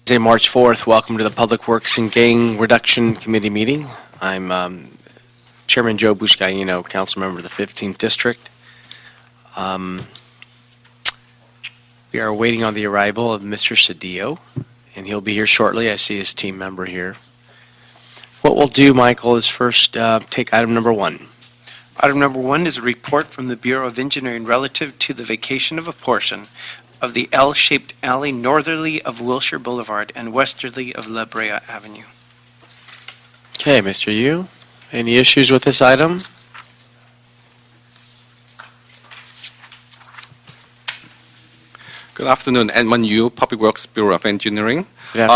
Wednesday, March 4th. Welcome to the Public Works and Gang Reduction Committee meeting. I'm Chairman Joe Buscaino, council member of the 15th District. We are waiting on the arrival of Mr. Cedillo, and he'll be here shortly. I see his team member here. What we'll do, Michael, is first take item number 1. Item number 1 is a report from the Bureau of Engineering relative to the vacation of a portion of the L-shaped alley northerly of Wilshire Boulevard and westerly of La Brea Avenue. Okay, Mr. Yu, any issues with this item? Good afternoon, Edmund Yu, Public Works Bureau of Engineering.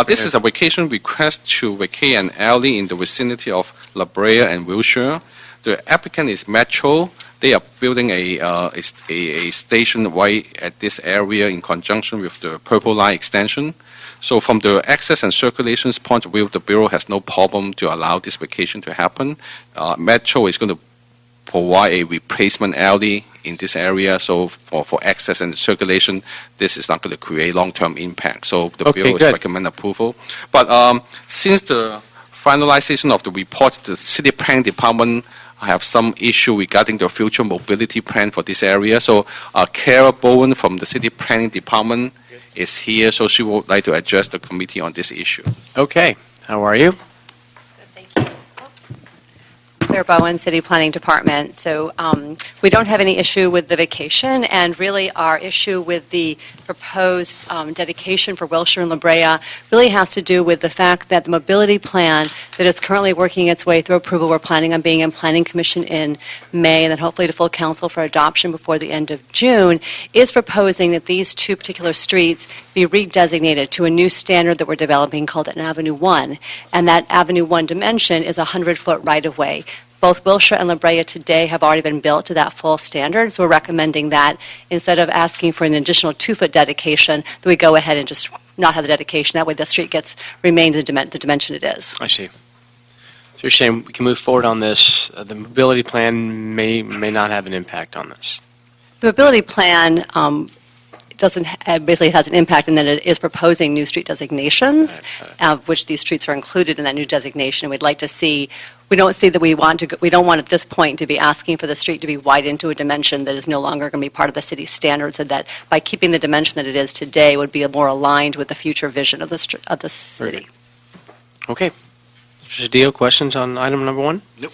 This is a vacation request to vacate an alley in the vicinity of La Brea and Wilshire. The applicant is Metro. They are building a station right at this area in conjunction with the Purple Line extension. So from the access and circulations point of view, the Bureau has no problem to allow this vacation to happen. Metro is going to provide a replacement alley in this area, so for access and circulation, this is not going to create long-term impact. So the Bureau is recommend approval. But since the finalization of the report, the City Planning Department have some issue regarding the future mobility plan for this area. So Kara Bowen from the City Planning Department is here, so she would like to address the committee on this issue. Okay. How are you? Thank you. Claire Bowen, City Planning Department. So we don't have any issue with the vacation, and really our issue with the proposed dedication for Wilshire and La Brea really has to do with the fact that the mobility plan that is currently working its way through approval, we're planning on being in Planning Commission in May and then hopefully to full council for adoption before the end of June, is proposing that these two particular streets be redesignated to a new standard that we're developing called an Avenue 1. And that Avenue 1 dimension is a 100-foot right-of-way. Both Wilshire and La Brea today have already been built to that full standard, so we're recommending that instead of asking for an additional 2-foot dedication, that we go ahead and just not have the dedication. That way the street remains the dimension it is. I see. So you're saying we can move forward on this. The mobility plan may not have an impact on this. The mobility plan basically has an impact in that it is proposing new street designations, of which these streets are included in that new designation. We'd like to see. We don't see that we don't want at this point to be asking for the street to be widened to a dimension that is no longer going to be part of the city standards, and that by keeping the dimension that it is today would be more aligned with the future vision of the city. Okay. Mr. Cedillo, questions on item number 1? Nope.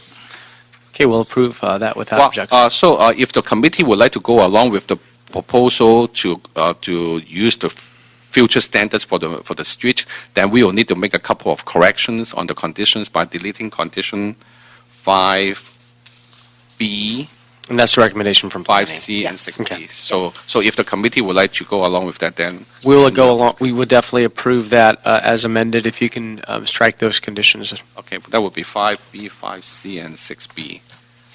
Okay, we'll approve that without objection. So if the committee would like to go along with the proposal to use the future standards for the street, then we will need to make a couple of corrections on the conditions by deleting condition 5B. And that's the recommendation from planning. 5C and 6B. Okay. So if the committee would like to go along with that, then we'll go along. We would definitely approve that as amended if you can strike those conditions. Okay, but that would be 5B, 5C, and 6B.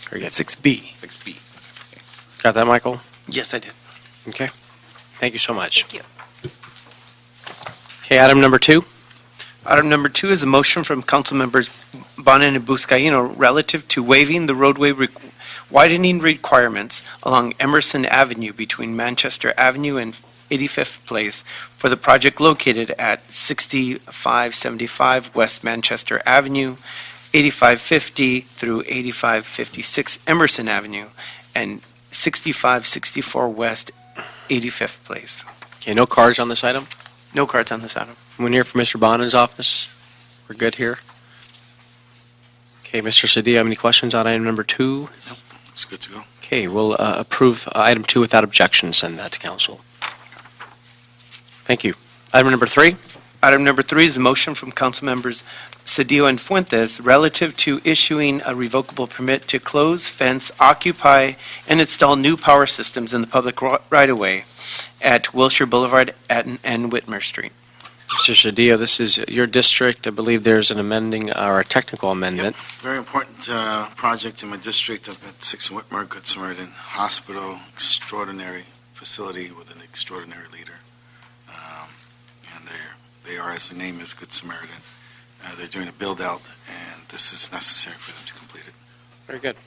Very good. 6B. 6B. Okay. Got that, Michael? Yes, I did. Okay. Thank you so much. Thank you. Okay, item number 2. Item number 2 is a motion from council members Bonin and Buscaino relative to waiving the roadway widening requirements along Emerson Avenue between Manchester Avenue and 85th Place for the project located at 6575 West Manchester Avenue, 8550 through 8556 Emerson Avenue, and 6564 West 85th Place. Okay, no cards on this item? No cards on this item. One here from Mr. Bonin's office. We're good here. Okay, Mr. Cedillo, have any questions on item number 2? Nope, it's good to go. Okay, we'll approve item 2 without objection, send that to council. Thank you. Item number 3. Item number 3 is a motion from council members Cedillo and Fuentes relative to issuing a revocable permit to close, fence, occupy, and install new power systems in the public right-of-way at Wilshire Boulevard and Whitmer Street. Mr. Cedillo, this is your district. I believe there's an amending or a technical amendment. Yep. Very important project in my district up at 6 Whitmer, Good Samaritan Hospital, extraordinary facility with an extraordinary leader. And they are, as the name is, Good Samaritan. They're doing a build-out, and this is necessary for them to complete it. Very good.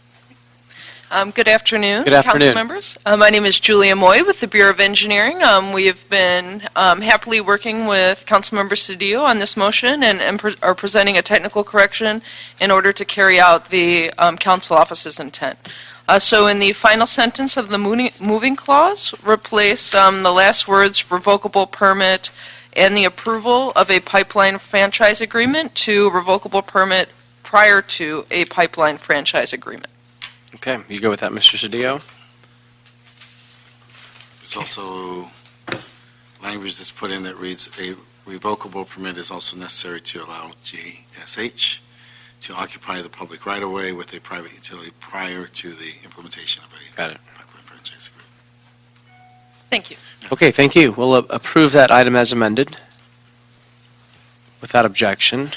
Good afternoon, Good afternoon. council members. My name is Julia Moy with the Bureau of Engineering. We have been happily working with Councilmember Cedillo on this motion and are presenting a technical correction in order to carry out the council office's intent. So in the final sentence of the moving clause, replace the last words revocable permit and the approval of a pipeline franchise agreement to revocable permit prior to a pipeline franchise agreement. Okay, you go with that, Mr. Cedillo? There's also language that's put in that reads, a revocable permit is also necessary to allow GSH to occupy the public right-of-way with a private utility prior to the implementation of a Got it. pipeline franchise agreement. Thank you. Okay, thank you. We'll approve that item as amended without objection.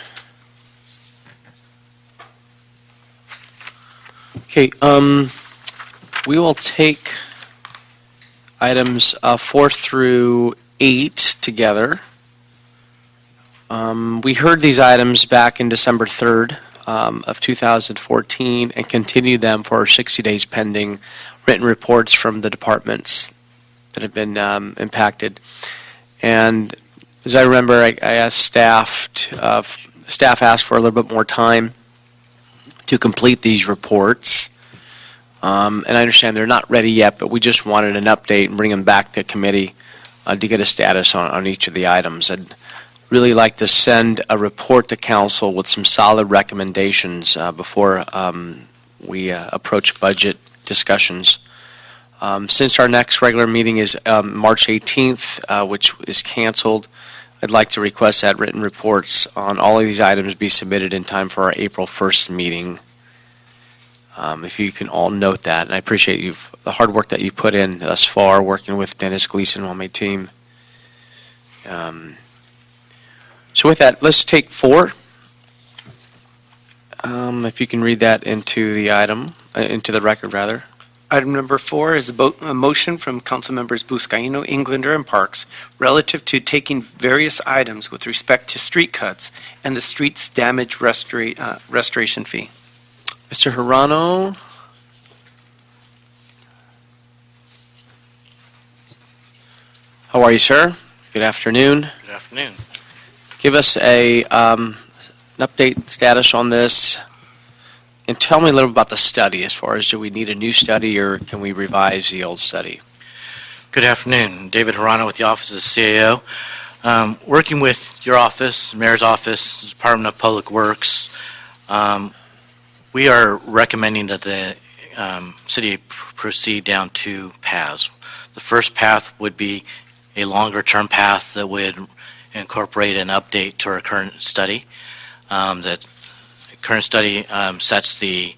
Okay, we will take items 4 through 8 together. We heard these items back in December 3rd of 2014 and continued them for 60 days pending written reports from the departments that have been impacted. And as I remember, I asked staff asked for a little bit more time to complete these reports. And I understand they're not ready yet, but we just wanted an update and bring them back to committee to get a status on each of the items. I'd really like to send a report to council with some solid recommendations before we approach budget discussions. Since our next regular meeting is March 18th, which is canceled, I'd like to request that written reports on all of these items be submitted in time for our April 1st meeting. If you can all note that, and I appreciate the hard work that you put in thus far, working with Dennis Gleason on my team. So with that, let's take 4. If you can read that into the record, rather. Item number 4 is a motion from Council Members Buscaino, Englander, and Parks relative to taking various items with respect to street cuts and the streets damage restoration fee. Mr. Hirano. How are you, sir? Good afternoon. Good afternoon. Give us an update status on this, and tell me a little about the study as far as do we need a new study or can we revise the old study? Good afternoon. David Hirano with the Office of the CAO. Working with your office, the Mayor's Office, the Department of Public Works, we are recommending that the city proceed down 2 paths. The first path would be a longer-term path that would incorporate an update to our current study. That current study sets the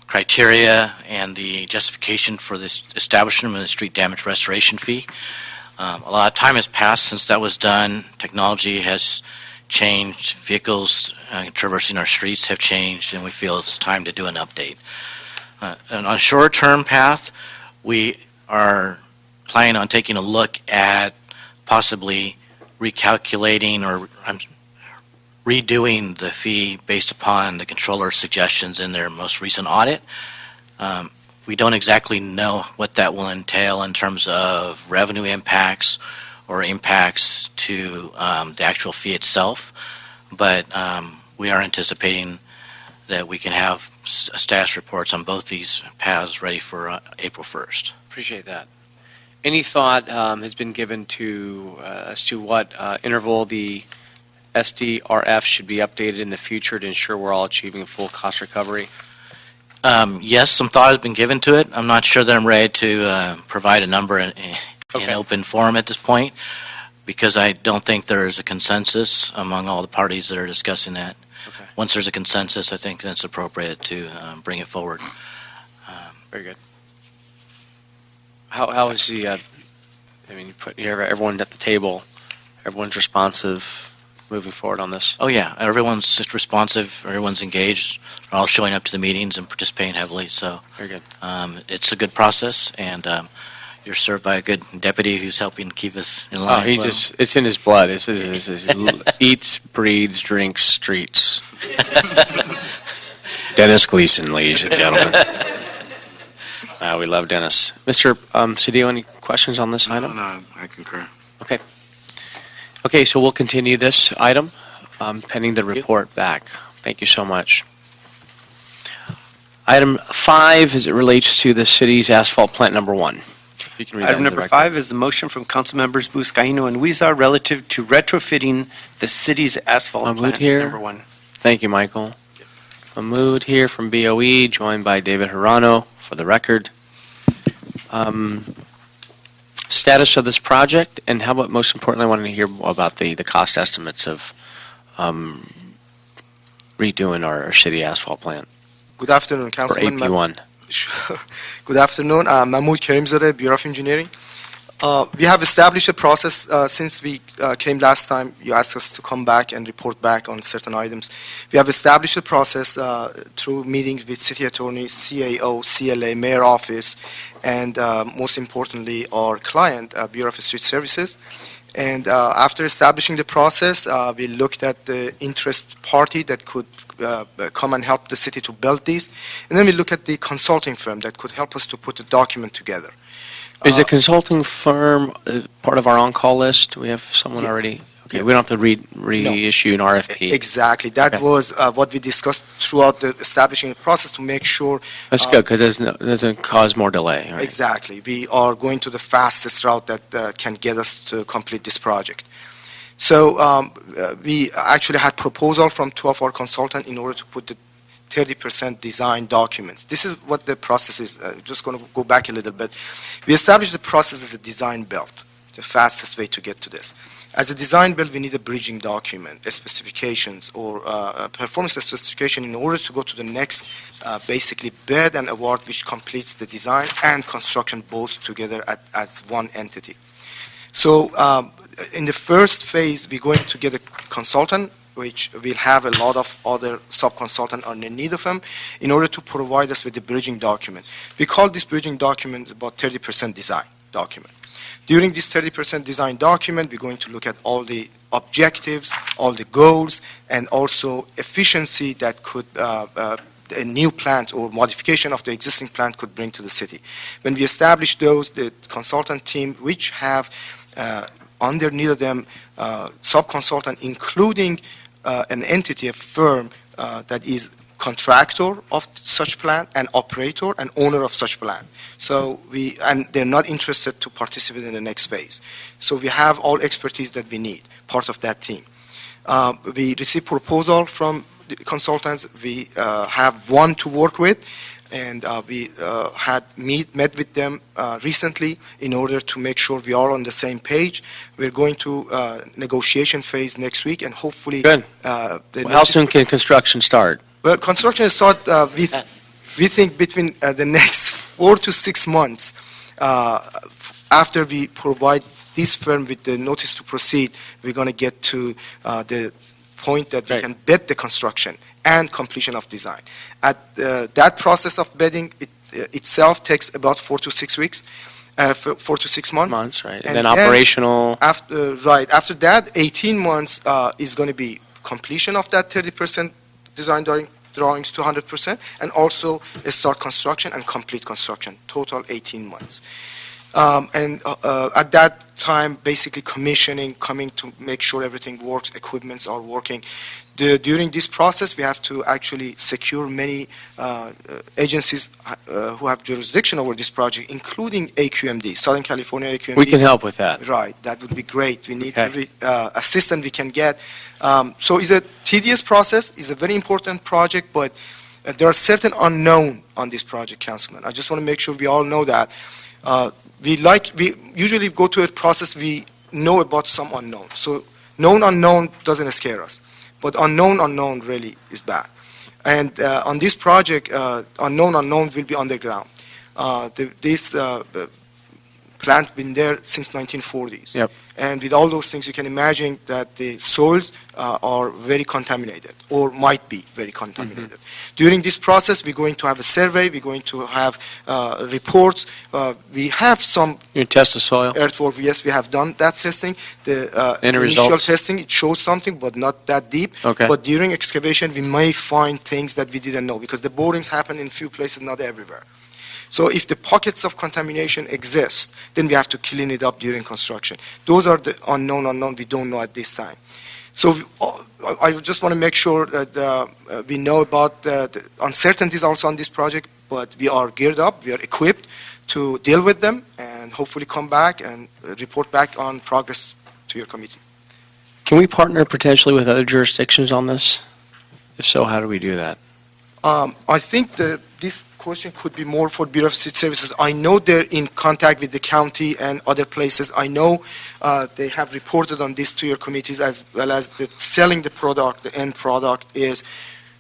criteria and the justification for this establishment of the street damage restoration fee. A lot of time has passed since that was done. Technology has changed. Vehicles traversing our streets have changed, and we feel it's time to do an update. And on a short-term path, we are planning on taking a look at possibly recalculating or redoing the fee based upon the controller's suggestions in their most recent audit. We don't exactly know what that will entail in terms of revenue impacts or impacts to the actual fee itself, but we are anticipating that we can have status reports on both these paths ready for April 1st. Appreciate that. Any thought has been given to as to what interval the SDRF should be updated in the future to ensure we're all achieving full cost recovery? Yes, some thought has been given to it. I'm not sure that I'm ready to provide a number in open forum at this point, because I don't think there is a consensus among all the parties that are discussing that. Okay. Once there's a consensus, I think that's appropriate to bring it forward. Very good. How is the, you put here everyone at the table, everyone's responsive moving forward on this? Oh yeah, everyone's just responsive, everyone's engaged, they're all showing up to the meetings and participating heavily, so very good. It's a good process, and you're served by a good deputy who's helping keep us in line. Oh, it's in his blood. It's eats, breathes, drinks, streets. Dennis Gleason, ladies and gentlemen. We love Dennis. Mr. Cedillo, any questions on this item? No, I concur. Okay, so we'll continue this item pending the report back. Thank you so much. Item 5, as it relates to the city's asphalt plant number 1. If you can read that Item into the number record. 5 is the motion from council members Buscaino and Huizar relative to retrofitting the city's asphalt Mahmoud plant here. number 1. Thank you, Michael. Mahmoud here from BOE, joined by David Hirano for the record. Status of this project, and how about, most importantly, I wanted to hear more about the cost estimates of redoing our city asphalt plant, Good afternoon, or Councilman. AP1. Sure. Good afternoon. Mahmoud Karimzadeh, Bureau of Engineering. We have established a process since we came last time. You asked us to come back and report back on certain items. We have established a process through meetings with City Attorney, CAO, CLA, Mayor Office, and most importantly, our client, Bureau of Street Services. And after establishing the process, we looked at the interest party that could come and help the city to build these. And then we look at the consulting firm that could help us to put the document together. Is the consulting firm part of our on-call list? Do we have someone Yes. already? Okay, Yes. we don't have to reissue an RFP. Exactly. That Okay. was what we discussed throughout the establishing the process to make sure. That's good, because it doesn't cause more delay. Right? Exactly. We are going to the fastest route that can get us to complete this project. So we actually had proposal from 2 of our consultants in order to put the 30% design documents. This is what the process is. Just going to go back a little bit. We established the process as a design build, the fastest way to get to this. As a design build, we need a bridging document, a specifications, or a performance specification in order to go to the next, basically, bid and award, which completes the design and construction both together as one entity. So in the first phase, we're going to get a consultant, which will have a lot of other sub-consultants on the need of them, in order to provide us with the bridging document. We call this bridging document about 30% design document. During this 30% design document, we're going to look at all the objectives, all the goals, and also efficiency that could a new plant or modification of the existing plant could bring to the city. When we establish those, the consultant team, which have underneath them sub-consultant, including an entity, a firm that is contractor of such plant, and operator and owner of such plant. So and they're not interested to participate in the next phase. So we have all expertise that we need, part of that team. We receive proposal from the consultants. We have one to work with, and we had met with them recently in order to make sure we are on the same page. We're going to negotiation phase next week, and hopefully. Good. How soon can construction start? Well, construction start. We think between the next 4 to 6 months after we provide this firm with the notice to proceed. We're going to get to the point that we Right. can bid the construction and completion of design. At that process of bidding itself takes about 4 to 6 weeks, 4 to 6 months. Months, right? And And then then operational. After that, 18 months is going to be completion of that 30% design drawings to 100%, and also start construction and complete construction. Total 18 months. And at that time, basically commissioning, coming to make sure everything works, equipments are working. During this process, we have to actually secure many agencies who have jurisdiction over this project, including AQMD, Southern California AQMD. We can help with that. Right, that would be great. We need Okay. every assistance we can get. So it's a tedious process. It's a very important project, but there are certain unknown on this project, Councilman. I just want to make sure we all know that. We usually go to a process we know about some unknown. So known unknown doesn't scare us, but unknown really is bad. And on this project, unknown will be underground. This plant been there since 1940s. Yep. And with all those things, you can imagine that the soils are very contaminated, or might be very contaminated. During this process, we're going to have a survey, we're going to have reports. We have some You test the soil? earthwork. Yes, we have done that testing. The Any initial results? testing, it shows something, but not that deep. Okay. But during excavation, we may find things that we didn't know, because the borings happen in few places, not everywhere. So if the pockets of contamination exist, then we have to clean it up during construction. Those are the unknown we don't know at this time. So I just want to make sure that we know about the uncertainties also on this project, but we are geared up, we are equipped to deal with them, and hopefully come back and report back on progress to your committee. Can we partner potentially with other jurisdictions on this? If so, how do we do that? I think this question could be more for Bureau of City Services. I know they're in contact with the county and other places. I know they have reported on this to your committees, as well as selling the product, the end product is.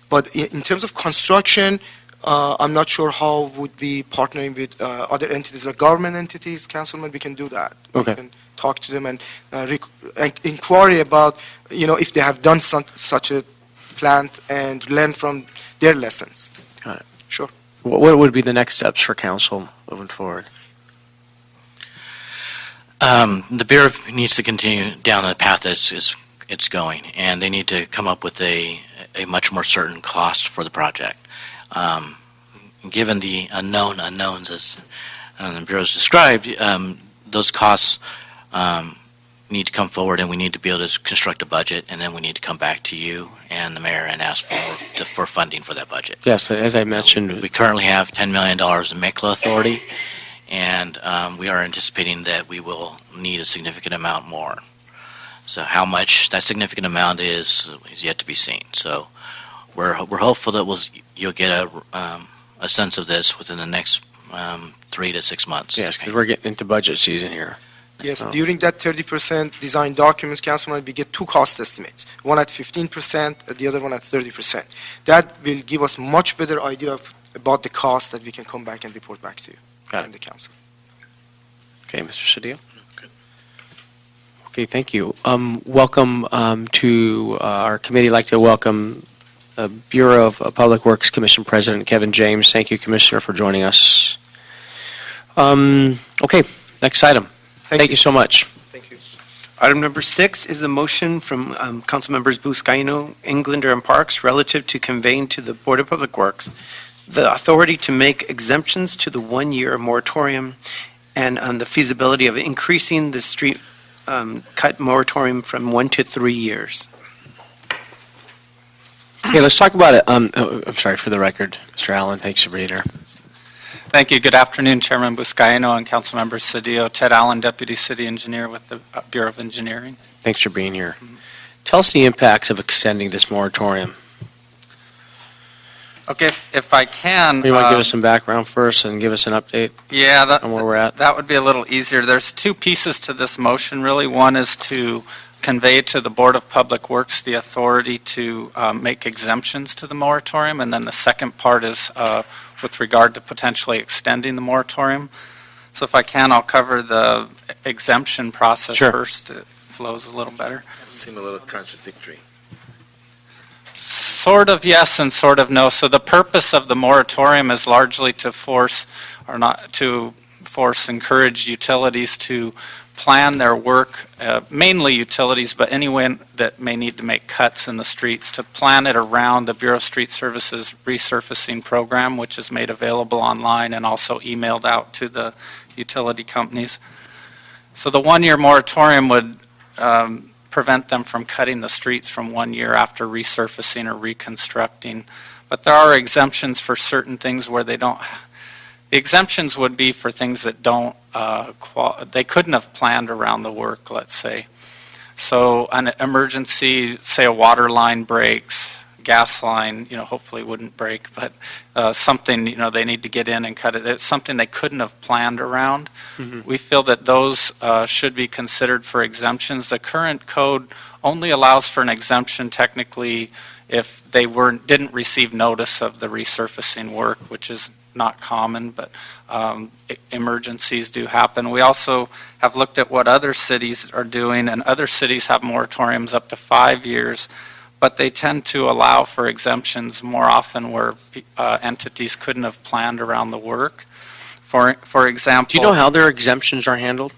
But in terms of construction, I'm not sure how would be partnering with other entities, like government entities, councilman. We can do that. Okay. We can talk to them and inquiry about, if they have done such a plant and learn from their lessons. Got it. Sure. What would be the next steps for council moving forward? The Bureau needs to continue down the path that it's going, and they need to come up with a much more certain cost for the project. Given the unknowns, as the Bureau has described, those costs need to come forward, and we need to be able to construct a budget, and then we need to come back to you and the mayor and ask for funding for that budget. Yes, as I mentioned. We currently have $10 million in MECLA authority, and we are anticipating that we will need a significant amount more. So how much that significant amount is yet to be seen. So we're hopeful that you'll get a sense of this within the next 3 to 6 months. Yes, because we're getting into budget season here. Yes, during that 30% design documents, Councilman, we get two cost estimates, one at 15%, the other one at 30%. That will give us much better idea about the cost that we can come back and report back to you and the council. Okay, Mr. Cedillo. Okay, thank you. Welcome to our committee. I'd like to welcome Bureau of Public Works Commission President Kevin James. Thank you, Commissioner, for joining us. Okay, next item. Thank you so much. Thank you. Item number 6 is a motion from Council Members Buscaino, Englander, and Parks relative to conveying to the Board of Public Works the authority to make exemptions to the 1-year moratorium and on the feasibility of increasing the street cut moratorium from 1 to 3 years. Okay, let's talk about it. I'm sorry, for the record, Mr. Allen. Thanks for being here. Thank you. Good afternoon, Chairman Buscaino and Council Members Cedillo. Ted Allen, Deputy City Engineer with the Bureau of Engineering. Thanks for being here. Tell us the impacts of extending this moratorium. Okay, if I can. You want to give us some background first and give us an update on where we're at? That would be a little easier. There's two pieces to this motion, really. One is to convey to the Board of Public Works the authority to make exemptions to the moratorium, and then the second part is with regard to potentially extending the moratorium. So if I can, I'll cover the exemption process first. It flows a little better. It seemed a little contradictory. Sort of yes and sort of no. So the purpose of the moratorium is largely to encourage utilities to plan their work, mainly utilities, but anyone that may need to make cuts in the streets, to plan it around the Bureau of Street Services resurfacing program, which is made available online and also emailed out to the utility companies. So the 1-year moratorium would prevent them from cutting the streets from 1 year after resurfacing or reconstructing. But there are exemptions for certain things where they don't. The exemptions would be for things that don't, they couldn't have planned around the work, let's say. So an emergency, say a water line breaks, gas line, hopefully wouldn't break, but something, they need to get in and cut it. It's something they couldn't have planned around. Mm-hmm. We feel that those should be considered for exemptions. The current code only allows for an exemption technically if they didn't receive notice of the resurfacing work, which is not common, but emergencies do happen. We also have looked at what other cities are doing, and other cities have moratoriums up to 5 years, but they tend to allow for exemptions more often where entities couldn't have planned around the work. For example... Do you know how their exemptions are handled?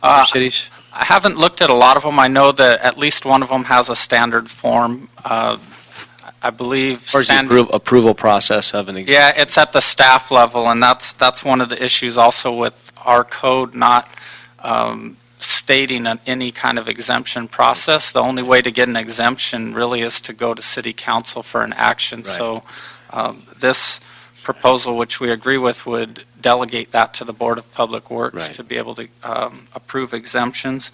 Other cities? I haven't looked at a lot of them. I know that at least one of them has a standard form. I believe Or is the approval process of an exemption? Yeah, it's at the staff level, and that's one of the issues also with our code not stating any kind of exemption process. The only way to get an exemption really is to go to City Council for an action. Right. So this proposal, which we agree with, would delegate that to the Board of Public Works Right. to be able to approve exemptions.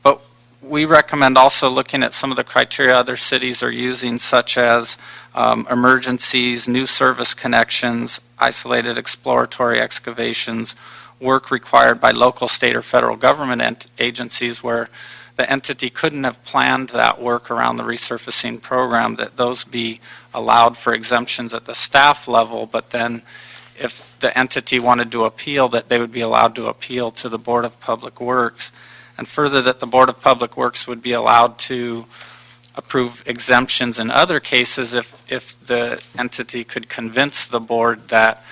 But we recommend also looking at some of the criteria other cities are using, such as emergencies, new service connections, isolated exploratory excavations, work required by local, state, or federal government agencies where the entity couldn't have planned that work around the resurfacing program, that those be allowed for exemptions at the staff level, but then if the entity wanted to appeal, that they would be allowed to appeal to the Board of Public Works. And further, that the Board of Public Works would be allowed to approve exemptions in other cases if the entity could convince the board that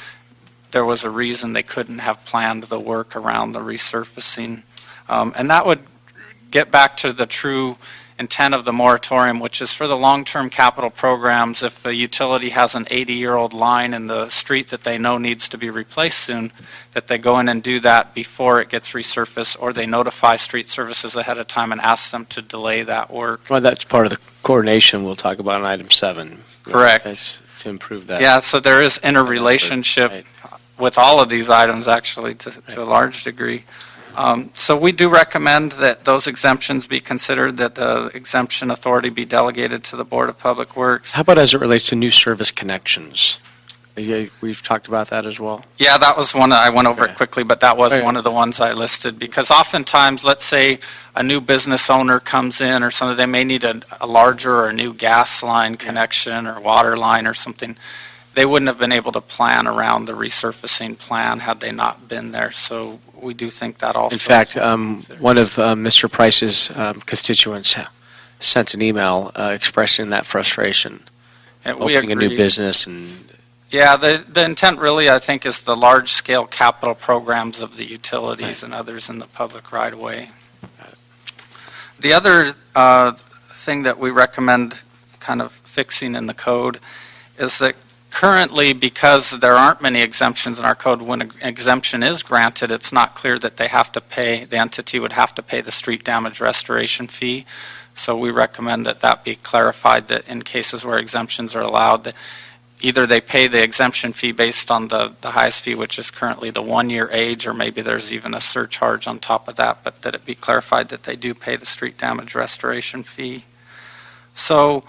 there was a reason they couldn't have planned the work around the resurfacing. And that would get back to the true intent of the moratorium, which is for the long-term capital programs. If a utility has an 80-year-old line in the street that they know needs to be replaced soon, that they go in and do that before it gets resurfaced, or they notify street services ahead of time and ask them to delay that work. Well, that's part of the coordination we'll talk about in item 7. Correct. That's to improve that. Yeah, so there is interrelationship Right. with all of these items, actually, to a large degree. So we do recommend that those exemptions be considered, that the exemption authority be delegated to the Board of Public Works. How about as it relates to new service connections? We've talked about that as well. Yeah, that was one I went over Okay. it quickly, but that was Okay. one of the ones I listed, because oftentimes, let's say a new business owner comes in or something, they may need a larger or a new gas line connection or water line or something. They wouldn't have been able to plan around the resurfacing plan had they not been there. So we do think that also. In fact, is something to consider. one of Mr. Price's constituents sent an email expressing that frustration, And we opening a new agree. business and Yeah, the intent really, I think, is the large-scale capital programs of the utilities and others in the public right-of-way. The other thing that we recommend kind of fixing in the code is that currently, because there aren't many exemptions in our code, when an exemption is granted, it's not clear that they have to pay, the entity would have to pay the street damage restoration fee. So we recommend that that be clarified, that in cases where exemptions are allowed, that either they pay the exemption fee based on the highest fee, which is currently the 1-year age, or maybe there's even a surcharge on top of that, but that it be clarified that they do pay the street damage restoration fee. So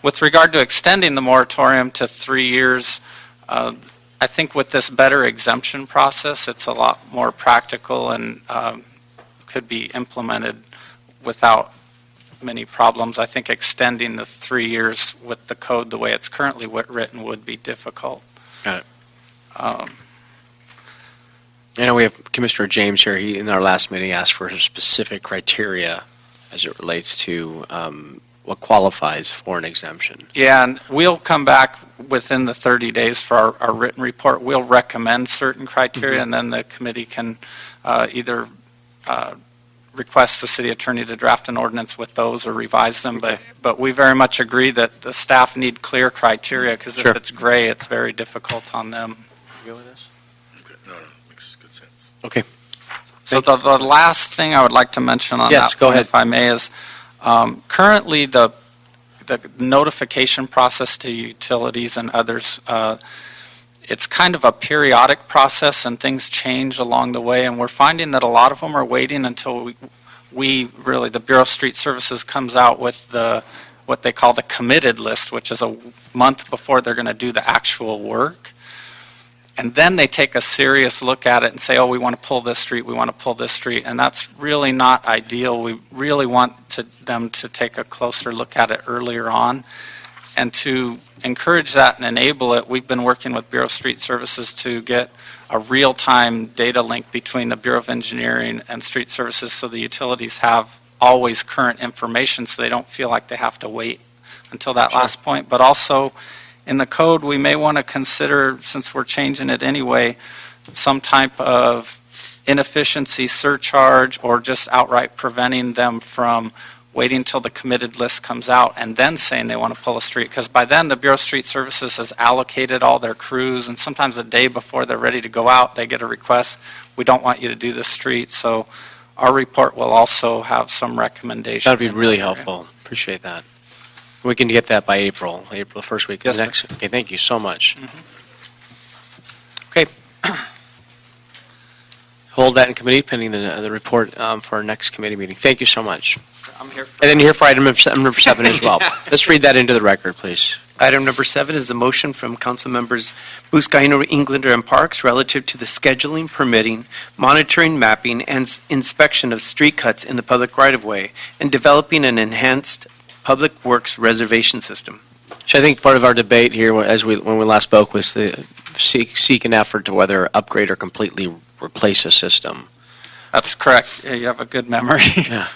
with regard to extending the moratorium to 3 years, I think with this better exemption process, it's a lot more practical and could be implemented without many problems. I think extending the 3 years with the code the way it's currently written would be difficult. Got it. I know we have Commissioner James here. He, in our last meeting, asked for some specific criteria as it relates to what qualifies for an exemption. Yeah, and we'll come back within the 30 days for our written report. We'll recommend certain criteria, and then the committee can either request the city attorney to draft an ordinance with those or revise them. Okay. But we very much agree that the staff need clear criteria, because Sure. if it's gray, it's very difficult on them. You go with this? Okay, no, makes good sense. Okay. So the last thing I would like to mention on Yes, that go point, ahead. if I may, is currently the notification process to utilities and others, it's kind of a periodic process, and things change along the way, and we're finding that a lot of them are waiting until we really, the Bureau of Street Services comes out with what they call the committed list, which is a month before they're going to do the actual work. And then they take a serious look at it and say, oh, we want to pull this street, we want to pull this street, and that's really not ideal. We really want them to take a closer look at it earlier on. And to encourage that and enable it, we've been working with Bureau of Street Services to get a real-time data link between the Bureau of Engineering and Street Services, so the utilities have always current information, so they don't feel like they have to wait until that last point. But also, in the code, we may want to consider, since we're changing it anyway, some type of inefficiency surcharge, or just outright preventing them from waiting until the committed list comes out and then saying they want to pull a street, because by then the Bureau of Street Services has allocated all their crews, and sometimes a day before they're ready to go out, they get a request, we don't want you to do this street. So our report will also have some recommendations. That would be really helpful. Appreciate that. We can get that by April, the first week of Yes, next. Okay, thank you so much. Mm-hmm. Okay. Hold that in committee pending the report for our next committee meeting. Thank you so much. I'm here for And then here for item number 7 as well. Let's read that into the record, please. Item number 7 is a motion from council members Buscaino, Englander, and Parks relative to the scheduling, permitting, monitoring, mapping, and inspection of street cuts in the public right-of-way and developing an enhanced public works reservation system. So I think part of our debate here, when we last spoke, was the seek an effort to whether upgrade or completely replace a system. That's correct. Yeah, you have a good memory. Yeah.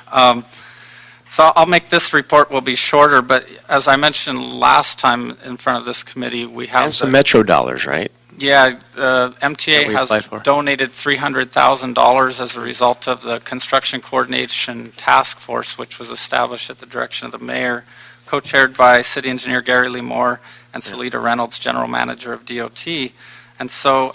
So I'll make this report will be shorter, but as I mentioned last time in front of this committee, we have And some Metro dollars, right? Yeah, That MTA we has applied for? donated $300,000 as a result of the Construction Coordination Task Force, which was established at the direction of the mayor, co-chaired by City Engineer Gary Lee Moore and Salita Reynolds, General Manager of DOT. And so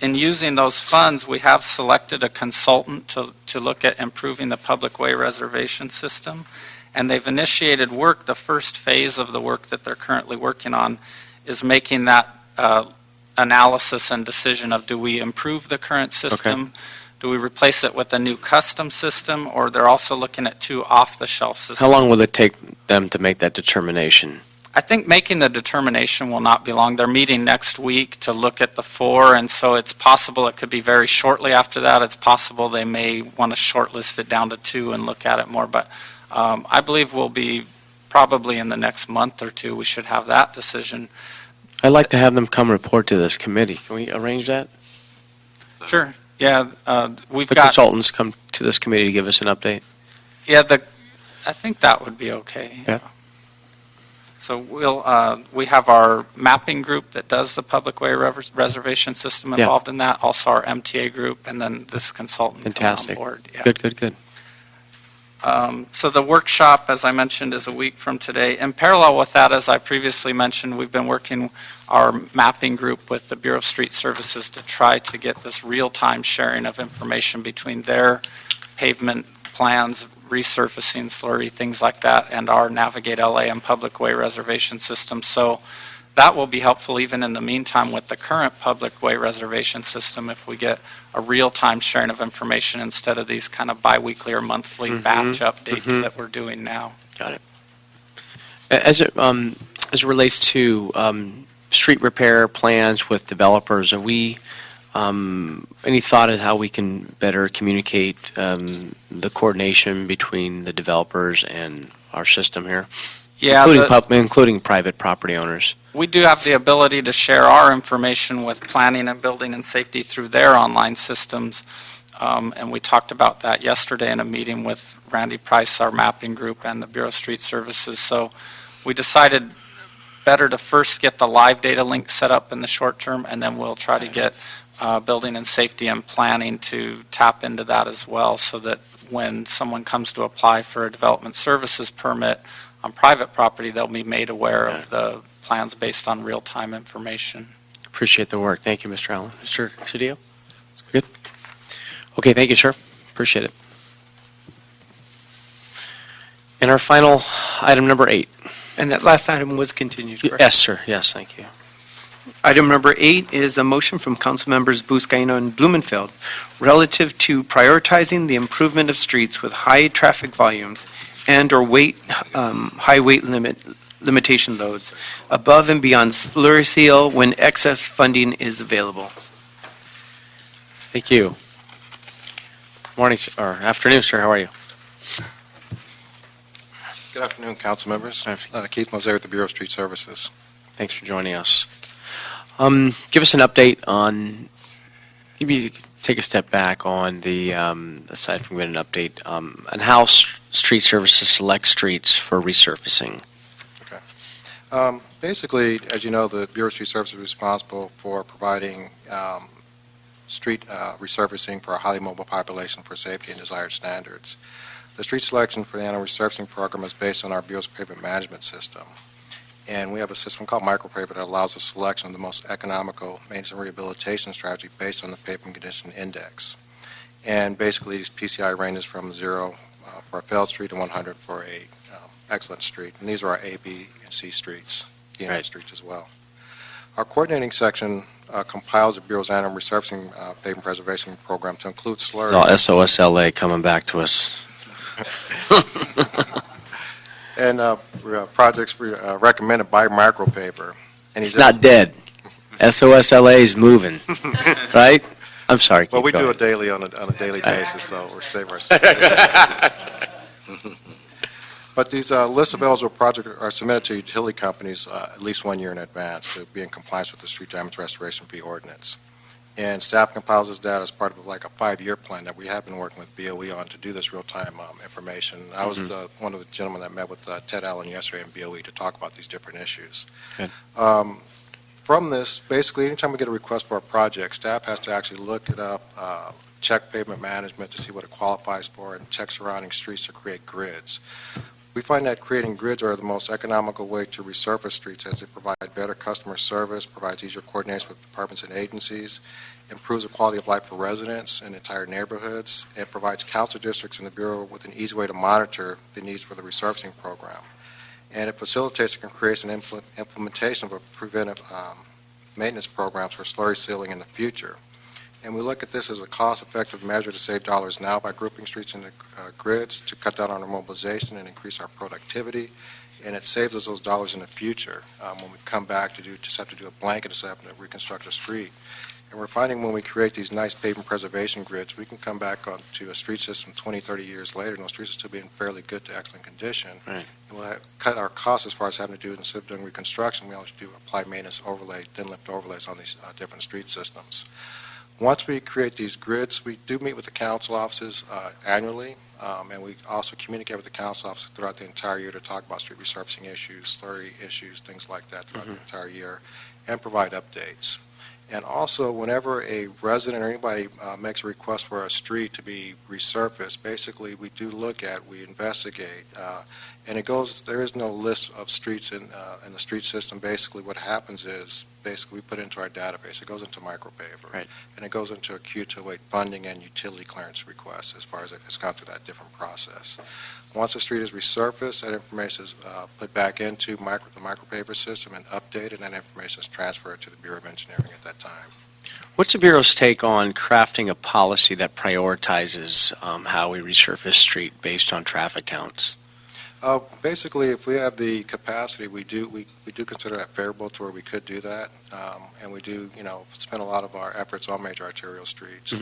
in using those funds, we have selected a consultant to look at improving the public way reservation system. And they've initiated work. The first phase of the work that they're currently working on is making that analysis and decision of, do we improve the current system? Okay. Do we replace it with a new custom system? Or they're also looking at 2 off-the-shelf systems. How long will it take them to make that determination? I think making the determination will not be long. They're meeting next week to look at the 4, and so it's possible it could be very shortly after that. It's possible they may want to shortlist it down to 2 and look at it more. But I believe we'll be probably in the next month or 2, we should have that decision. I'd like to have them come report to this committee. Can we arrange that? Sure. Yeah, we've The got. consultants come to this committee to give us an update. Yeah, I think that would be okay. Yeah. So we have our mapping group that does the public way reservation system Yeah. involved in that. Also our MTA group, and then this consultant Fantastic. on board. Yeah. Good. So the workshop, as I mentioned, is a week from today. In parallel with that, as I previously mentioned, we've been working our mapping group with the Bureau of Street Services to try to get this real-time sharing of information between their pavement plans, resurfacing, slurry, things like that, and our Navigate LA and public way reservation system. So that will be helpful even in the meantime with the current public way reservation system, if we get a real-time sharing of information instead of these kind of biweekly or monthly batch updates that we're doing now. Got it. As it relates to street repair plans with developers, have we any thought of how we can better communicate the coordination between the developers and our system here? Yeah, including private property owners. we do have the ability to share our information with planning and building and safety through their online systems. And we talked about that yesterday in a meeting with Randy Price, our mapping group, and the Bureau of Street Services. So we decided better to first get the live data link set up in the short term, and then we'll try to get building and safety and planning to tap into that as well, so that when someone comes to apply for a development services permit on private property, they'll be made aware of the plans based on real-time information. Appreciate the work. Thank you, Mr. Allen. Mr. Cedillo? Good. Okay, thank you, sir. Appreciate it. And our final item, number 8. And that last item was continued, correct? Yes, sir. Yes, thank you. Item number 8 is a motion from council members Buscaino and Blumenfeld relative to prioritizing the improvement of streets with high traffic volumes and or high weight limitation loads above and beyond slurry seal when excess funding is available. Thank you. Morning, or afternoon, sir. How are you? Good afternoon, council members. Afternoon. Keith Mosey with the Bureau of Street Services. Thanks for joining us. Give us an update on, maybe you could take a step back on the, aside from getting an update, on how street services select streets for resurfacing. Okay. Basically, as you know, the Bureau of Street Services is responsible for providing street resurfacing for a highly mobile population for safety and desired standards. The street selection for the annual resurfacing program is based on our Bureau's pavement management system. And we have a system called micropaver that allows the selection of the most economical maintenance and rehabilitation strategy based on the pavement condition index. And basically, these PCI ranges from 0 for a failed street and 100 for a excellent street. And these are our A, B, and C streets, D and F streets as well. Our coordinating section compiles the Bureau's annual resurfacing pavement preservation program to include slurry. It's all SOSLA coming back to us. And projects recommended by micropaver. And It's not dead. SOSLA is moving, right? I'm sorry. Well, we do it it daily on a daily basis, so we're saving ourselves. But these lists of eligible projects are submitted to utility companies at least 1 year in advance to be in compliance with the street damage restoration fee ordinance. And staff compiles this data as part of like a 5-year plan that we have been working with BOE on to do this real-time information. I was one of the gentlemen that met with Ted Allen yesterday in BOE to talk about these different issues. Good. From this, basically, anytime we get a request for a project, staff has to actually look it up, check pavement management to see what it qualifies for, and check surrounding streets to create grids. We find that creating grids are the most economical way to resurface streets as they provide better customer service, provides easier coordination with departments and agencies, improves the quality of life for residents and entire neighborhoods, and provides council districts in the Bureau with an easy way to monitor the needs for the resurfacing program. And it facilitates and creates an implementation of a preventive maintenance programs for slurry sealing in the future. And we look at this as a cost-effective measure to save dollars now by grouping streets into grids to cut down on our mobilization and increase our productivity. And it saves us those dollars in the future when we come back to just have to do a blanket instead of having to reconstruct a street. And we're finding when we create these nice pavement preservation grids, we can come back onto a street system 20, 30 years later, and those streets will still be in fairly good to excellent condition. Right. And we'll cut our costs as far as having to do it instead of doing reconstruction. We always do apply maintenance overlay, thin lift overlays on these different street systems. Once we create these grids, we do meet with the council offices annually, and we also communicate with the council offices throughout the entire year to talk about street resurfacing issues, slurry issues, things like that throughout the entire year, and provide updates. And also, whenever a resident or anybody makes a request for a street to be resurfaced, basically we do look at, we investigate, and it goes, there is no list of streets in the street system. Basically what happens is, basically we put it into our database. It goes into micropaver. Right. And it goes into a queue to await funding and utility clearance requests as far as it's gone through that different process. Once a street is resurfaced, that information is put back into the micropaver system and updated, and that information is transferred to the Bureau of Engineering at that time. What's the Bureau's take on crafting a policy that prioritizes how we resurface street based on traffic counts? Basically, if we have the capacity, we do consider that favorable to where we could do that, and we do, spend a lot of our efforts on major arterial streets.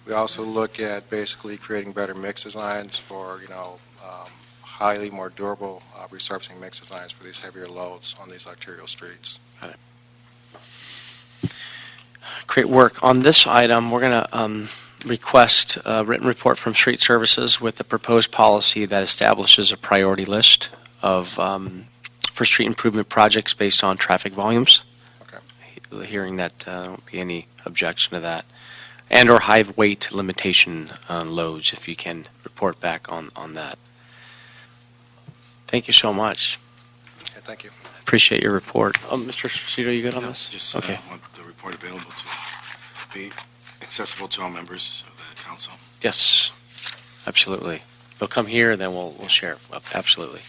We also look at basically creating better mix designs for, highly more durable resurfacing mix designs for these heavier loads on these arterial streets. Got it. Great work. On this item, we're going to request a written report from Street Services with the proposed policy that establishes a priority list of for street improvement projects based on traffic volumes. Okay. Hearing that there won't be any objection to that. And or high weight limitation on loads, if you can report back on that. Thank you so much. Okay, thank you. Appreciate your report. Mr. Cito, you good on this? Just okay. Want the report available to be accessible to all members of the council. Yes, absolutely. They'll come here, then we'll share. Absolutely.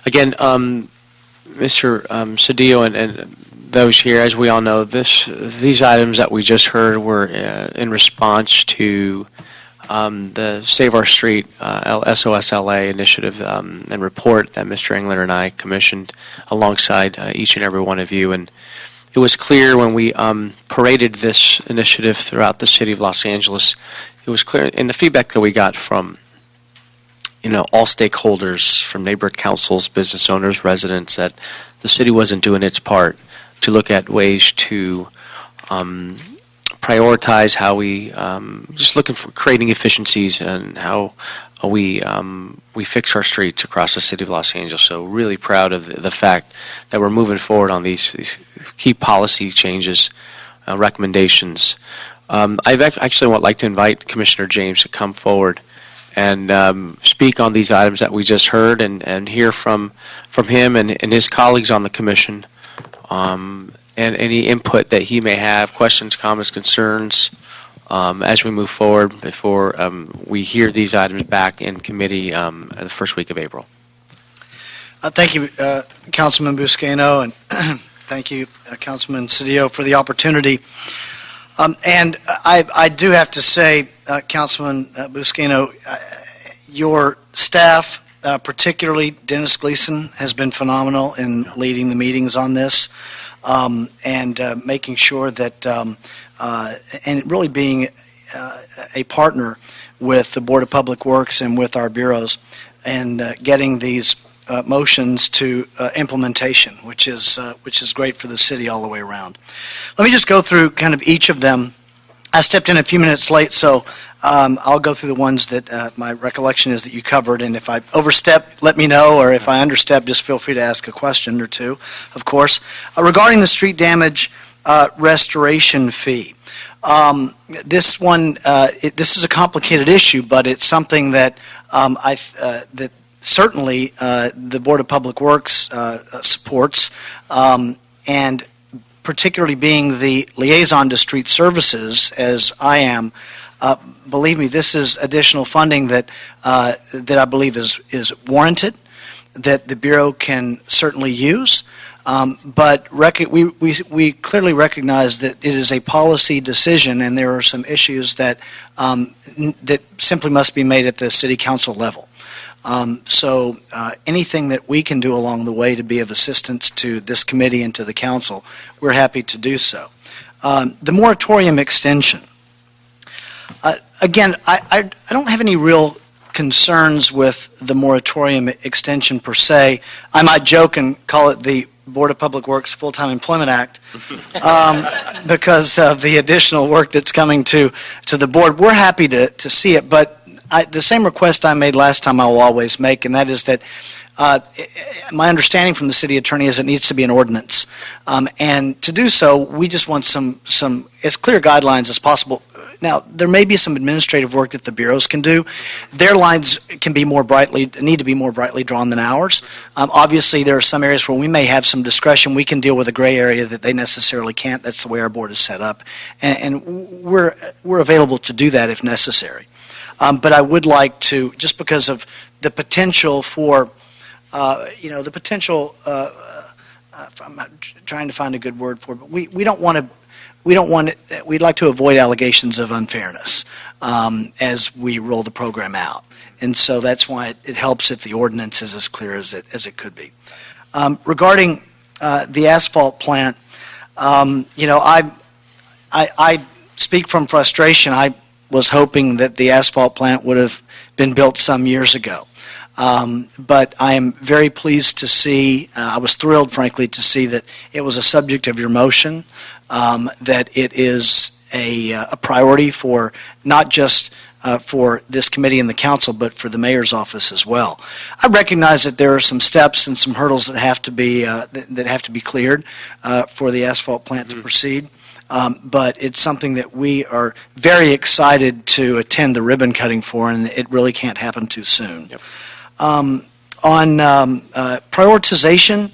Again, Mr. Cedillo and those here, as we all know, these items that we just heard were in response to the Save Our Street SOSLA initiative and report that Mr. Engler and I commissioned alongside each and every one of you. And it was clear when we paraded this initiative throughout the city of Los Angeles, it was clear in the feedback that we got from all stakeholders, from neighborhood councils, business owners, residents, that the city wasn't doing its part to look at ways to prioritize how we just looking for creating efficiencies and how we fix our streets across the city of Los Angeles. So really proud of the fact that we're moving forward on these key policy changes, recommendations. I actually would like to invite Commissioner James to come forward speak on these items that we just heard and hear from him and his colleagues on the commission, and any input that he may have, questions, comments, concerns, as we move forward before we hear these items back in committee the first week of April. Thank you, Councilman Buscaino, and thank you, Councilman Cedillo, for the opportunity. And I do have to say, Councilman Buscaino, your staff, particularly Dennis Gleason, has been phenomenal in leading the meetings on this, and making sure that, and really being a partner with the Board of Public Works and with our bureaus, and getting these motions to implementation, which is great for the city all the way around. Let me just go through kind of each of them. I stepped in a few minutes late, so I'll go through the ones that my recollection is that you covered, and if I overstep, let me know, or if I understep, just feel free to ask a question or two, of course. Regarding the street damage restoration fee, this one, this is a complicated issue, but it's something that that certainly the Board of Public Works supports, and particularly being the liaison to street services, as I am, believe me, this is additional funding that I believe is warranted, that the Bureau can certainly use. But we clearly recognize that it is a policy decision, and there are some issues that that simply must be made at the City Council level. So anything that we can do along the way to be of assistance to this committee and to the council, we're happy to do so. The moratorium extension. Again, I don't have any real concerns with the moratorium extension per se. I might joke and call it the Board of Public Works Full-Time Employment Act because of the additional work that's coming to the board. We're happy to see it, but the same request I made last time I will always make, and that is that my understanding from the city attorney is it needs to be an ordinance. And to do so, we just want some as clear guidelines as possible. Now, there may be some administrative work that the bureaus can do. Their lines can be need to be more brightly drawn than ours. Obviously, there are some areas where we may have some discretion. We can deal with a gray area that they necessarily can't. That's the way our board is set up. And we're available to do that if necessary. But I would like to, just because of the potential for, the potential, I'm trying to find a good word for it, but we don't want to, we'd like to avoid allegations of unfairness as we roll the program out. And so that's why it helps if the ordinance is as clear as it could be. Regarding the asphalt plant, I speak from frustration. I was hoping that the asphalt plant would have been built some years ago. But I am very pleased to see, I was thrilled, frankly, to see that it was a subject of your motion, that it is a priority for not just for this committee and the council, but for the mayor's office as well. I recognize that there are some steps and some hurdles that have to be cleared for the asphalt plant to proceed. But it's something that we are very excited to attend the ribbon cutting for, and it really can't happen too soon. Yep. On prioritization,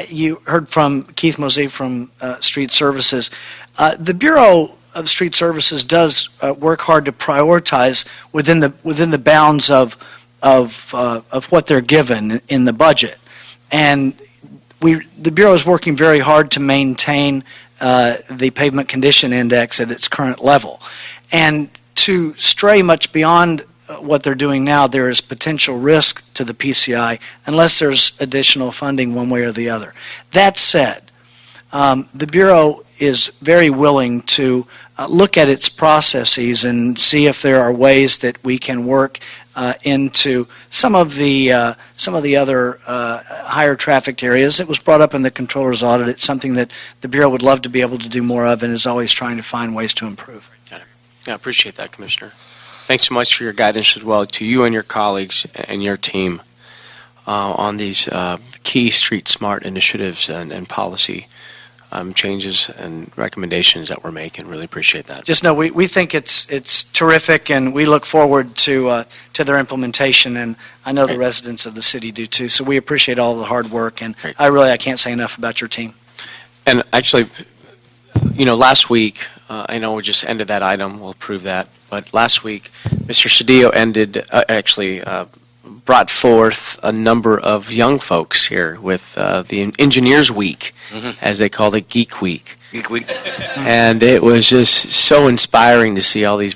you heard from Keith Mosey from Street Services. The Bureau of Street Services does work hard to prioritize within the bounds of what they're given in the budget, and the Bureau is working very hard to maintain the pavement condition index at its current level. And to stray much beyond what they're doing now, there is potential risk to the PCI unless there's additional funding one way or the other. That said, the Bureau is very willing to look at its processes and see if there are ways that we can work into some of the other higher trafficked areas. It was brought up in the controller's audit. It's something that the Bureau would love to be able to do more of and is always trying to find ways to improve. I appreciate that, Commissioner. Thanks so much for your guidance as well to you and your colleagues and your team on these key street smart initiatives and policy changes and recommendations that we're making. Really appreciate that. Just know we think it's terrific, and we look forward to their implementation, and I know the residents of the city do too. So we appreciate all the hard work, and Great. I can't say enough about your team. And actually, last week, I know we just ended that item. We'll approve that. But last week, Mr. Cedillo brought forth a number of young folks here with the Engineers Week, as they call it, Geek Week. Geek Week. And it was just so inspiring to see all these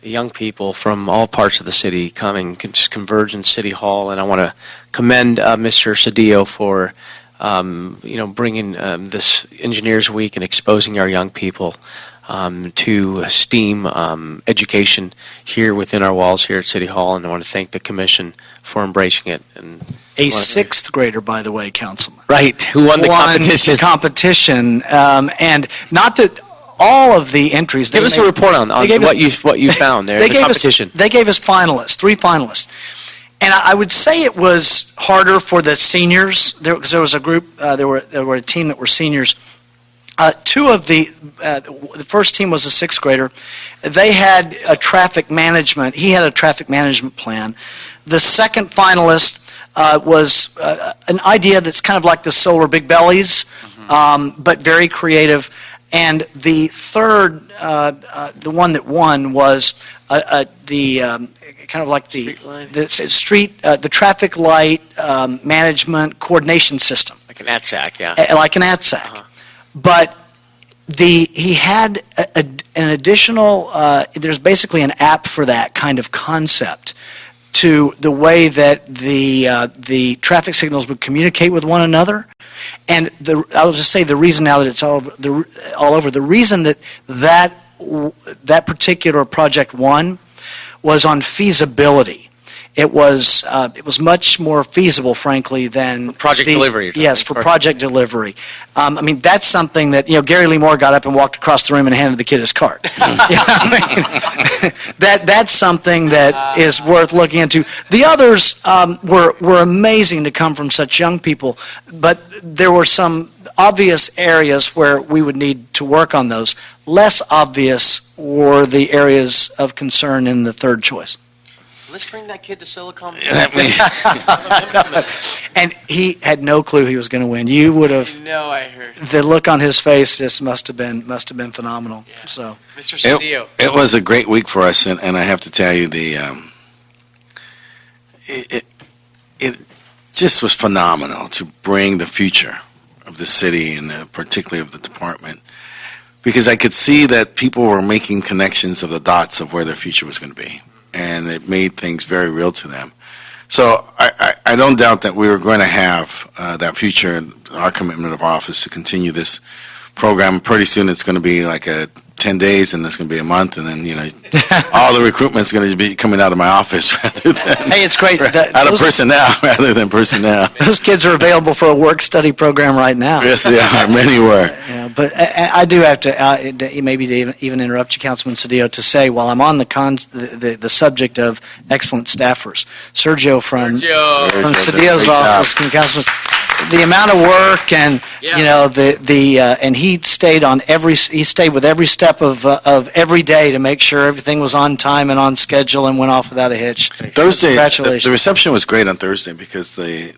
young people from all parts of the city coming, just converge in City Hall. And I want to commend Mr. Cedillo for bringing this Engineers Week and exposing our young people to STEAM education here within our walls here at City Hall, and I want to thank the Commission for embracing it. And A sixth grader, by the way, Councilman. right, who won the competition? Competition, and not that all of the entries. Give us a report on what you found there. The competition. They gave us finalists, 3 finalists. And I would say it was harder for the seniors, because there was a group, there were a team that were seniors. Two of the first team was a 6th grader. They had a traffic management. He had a traffic management plan. The second finalist was an idea that's kind of like the solar big bellies, but very creative. And the third, the one that won was kind of like the traffic light management coordination system. Like an ATSAC, yeah. Like an ATSAC. But he had an additional, there's basically an app for that kind of concept to the way that the traffic signals would communicate with one another. And I'll just say the reason now that it's all over, the reason that particular project won was on feasibility. It was much more feasible, frankly, than project delivery. Yes, for project delivery. That's something that Gary Lee Moore got up and walked across the room and handed the kid his card. That's something that is worth looking into. The others were amazing to come from such young people, but there were some obvious areas where we would need to work on those. Less obvious were the areas of concern in the third choice. Let's bring that kid to Silicon And he had no clue he was going to win. You would have. No, I heard. The look on his face just must have been phenomenal. Yeah. So, Mr. Cedillo. It was a great week for us, and I have to tell you, it just was phenomenal to bring the future of the city and particularly of the department, because I could see that people were making connections of the dots of where their future was going to be. And it made things very real to them. So I don't doubt that we were going to have that future, our commitment of our office to continue this program. Pretty soon it's going to be like 10 days, and it's going to be a month, and then, all the recruitment's going to be coming out of my office rather than hey, it's great. out of personnel rather than personnel. Those kids are available for a work-study program right now. Yes, they are. Many were. Yeah, but I do have to, maybe to even interrupt you, Councilman Cedillo, to say, while I'm on the subject of excellent staffers, Sergio from Cedillo's office, Councilman, the amount of work and and he stayed with every step of every day to make sure everything was on time and on schedule and went off without a hitch. Thursday, Congratulations. the reception was great on Thursday because the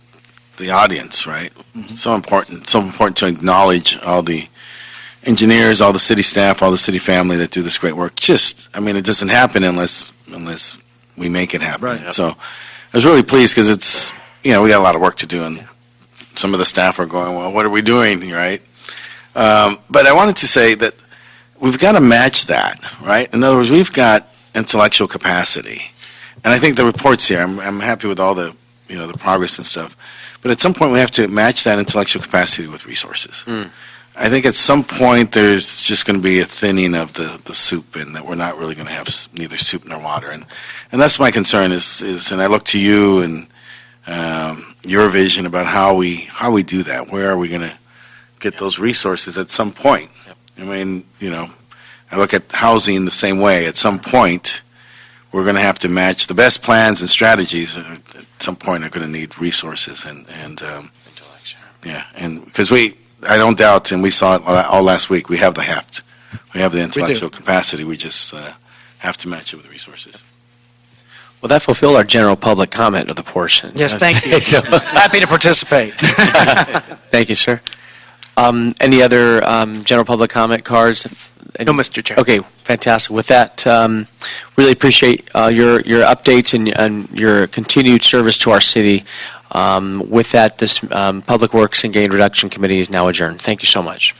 audience, right? Mm-hmm. So important to acknowledge all the engineers, all the city staff, all the city family that do this great work. It doesn't happen unless we make it happen. Right. So I was really pleased because it's we got a lot of work to do, and some of the staff are going, well, what are we doing, right? But I wanted to say that we've got to match that, right? In other words, we've got intellectual capacity. And I think the reports here, I'm happy with all the, the progress and stuff. But at some point, we have to match that intellectual capacity with resources. I think at some point, there's just going to be a thinning of the soup, and that we're not really going to have neither soup nor water. And that's my concern is, and I look to you and your vision about how we do that. Where are we going to get those resources at some point? Yep. I look at housing the same way. At some point, we're going to have to match the best plans and strategies. At some point, are going to need resources and because I don't doubt, and we saw it all last week, we have the heft. We have the intellectual capacity. We just have to match it with resources. Well, that fulfilled our general public comment of the portion. Yes, thank you. So- Happy to participate. Thank you, sir. Any other general public comment cards? No, Mr. Chair. Okay, fantastic. With that, really appreciate your updates and your continued service to our city. With that, this Public Works and Gain Reduction Committee is now adjourned. Thank you so much.